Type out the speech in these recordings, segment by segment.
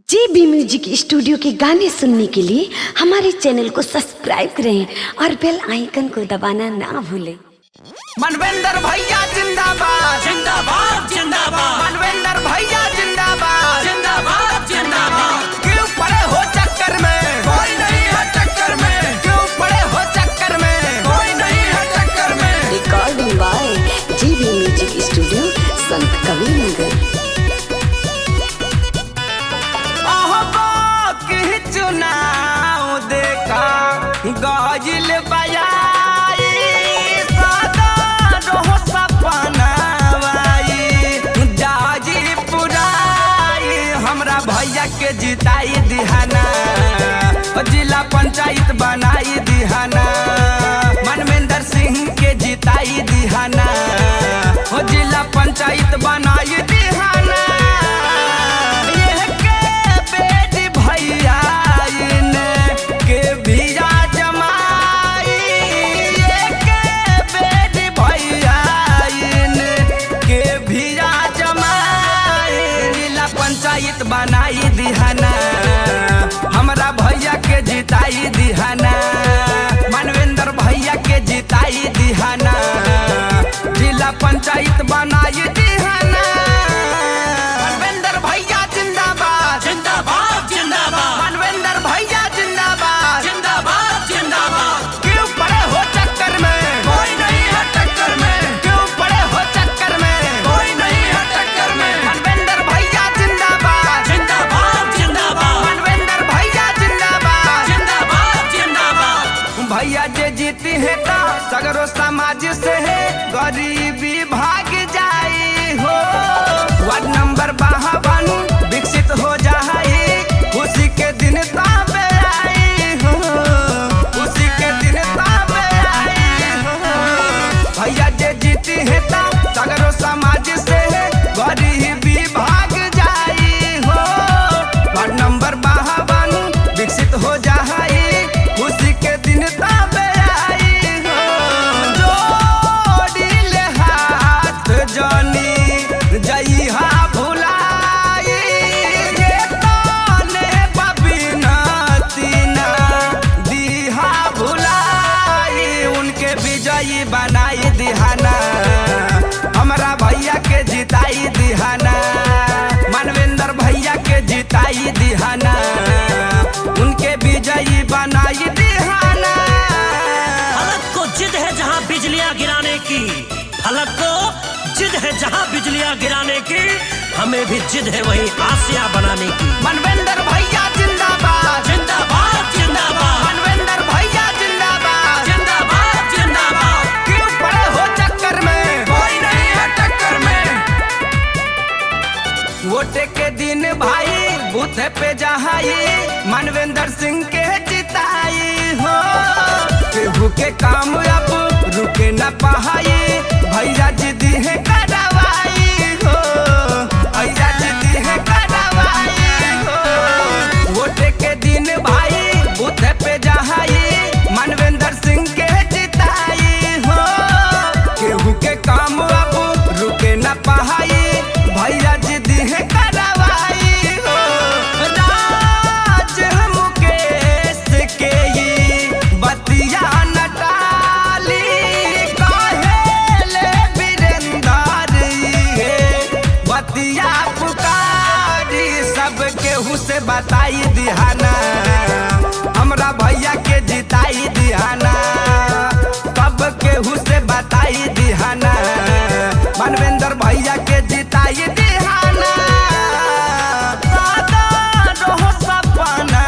JB music studio के गाने सुनने के लिए हमारे चैनल को सब्सक्राइब करें और बेल आइकन को दबाना ना भूलें। मनवेंद्र भैया जिंदाबाद जिंदाबाद जिंदाबाद मनवेंद्र भैया जिंदाबाद जिंदाबाद जिंदाबाद। क्यों पड़े हो चक्कर में, कोई नहीं है टक्कर में, क्यों पड़े हो चक्कर में, कोई नहीं है टक्कर में। Recording by JB music studio Sant Kabirnagar. चुनाव देखा गाजिल बजाई जाजी पुराई हमरा भैया के जिताई दिहाना, जिला पंचायत बनाई दिहाना, मनवेंद्र सिंह के जिताई दिहाना, जिला पंचायत बनाई दिहाना। पंचायत बनाई दिहाना, हमरा भैया के जिताई दिहाना, मनवेंद्र भैया के जिताई दिहाना, जिला पंचायत बनाई दिहाना। मनवेंद्र भैया जिंदाबाद जिंदाबाद जिंदाबाद मनवेंद्र भैया जिंदाबाद जिंदाबाद जिंदाबाद। क्यों पड़े हो चक्कर में, कोई नहीं है टक्कर में, क्यों पड़े हो चक्कर में, कोई नहीं है टक्कर में। मनवेंद्र भैया जिंदाबाद जिंदाबाद जिंदाबाद मनवेंद्र भैया जिंदाबाद जिंदाबाद जिंदाबाद। भैया जे जीती है तो सगरो समाज से है गरीबी भाग जाई हो, वार्ड नंबर 52 विकसित हो जाए, खुशी के दिन ताबे आई हो, खुशी के दिन ताबे आई हो। भैया जे जीती है तो सगरो समाज से है गरीबी भाग जाई हो, वार्ड नंबर 52 विकसित हो जाए, खुशी के दिन ताबे आई हो। जोड़ी ले हाथ जानी जइहा भुलाई, ये ताने बबिना तीना दीहा भुलाई, उनके विजयी बनाई दिहाना, हमरा भैया के जिताई दिहाना, मनवेंद्र भैया के जिताई दिहाना, उनके विजयी बनाई दिहाना। फलक को जिद है जहां बिजलियां गिराने की, फलक को जिद है जहां बिजलियां गिराने की, हमें भी जिद है वहीं आसिया बनाने की। मनवेंद्र भैया जिंदाबाद जिंदाबाद जिंदाबाद मनवेंद्र भैया जिंदाबाद जिंदाबाद जिंदाबाद। क्यों पड़े हो चक्कर में, कोई नहीं है टक्कर में। वोटे के दिन भाई बूथ पे जहाई, मनवेंद्र सिंह के जिताई हो, केहू के काम अब रुके न पाई, भैया जिदी है करवाई हो, भैया जिदी है करवाई हो। वोटे के दिन भाई बूथ पे जहाई, मनवेंद्र सिंह के जिताई हो, केहू के काम अब रुके न पाई, भैया जिदी है करवाई हो। राज मुकेश के ये बतिया न टाली, काहेले वीरेंद्र ये बतिया पुकारी, सब केहू से बताई दिहाना, हमरा भैया के जिताई दिहाना, सब केहू से बताई दिहाना, मनवेंद्र भैया के जिताई दिहाना। सादा रहो सपना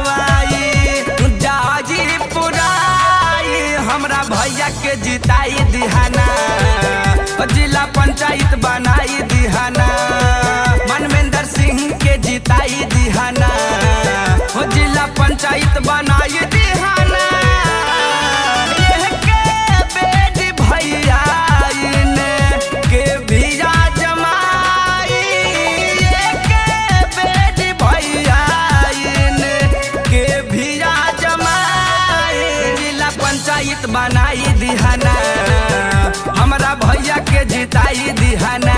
वाई, जाजी पुराई, हमरा भैया के जिताई दिहाना, जिला पंचायत बनाई दिहाना, मनवेंद्र सिंह के जिताई दिहाना, जिला पंचायत बनाई दिहाना। ये के बेटी भैया इने के भिया जमाई, ये के बेटी भैया इने के भिया जमाई, जिला पंचायत बनाई दिहाना, हमरा भैया के जिताई दिहाना।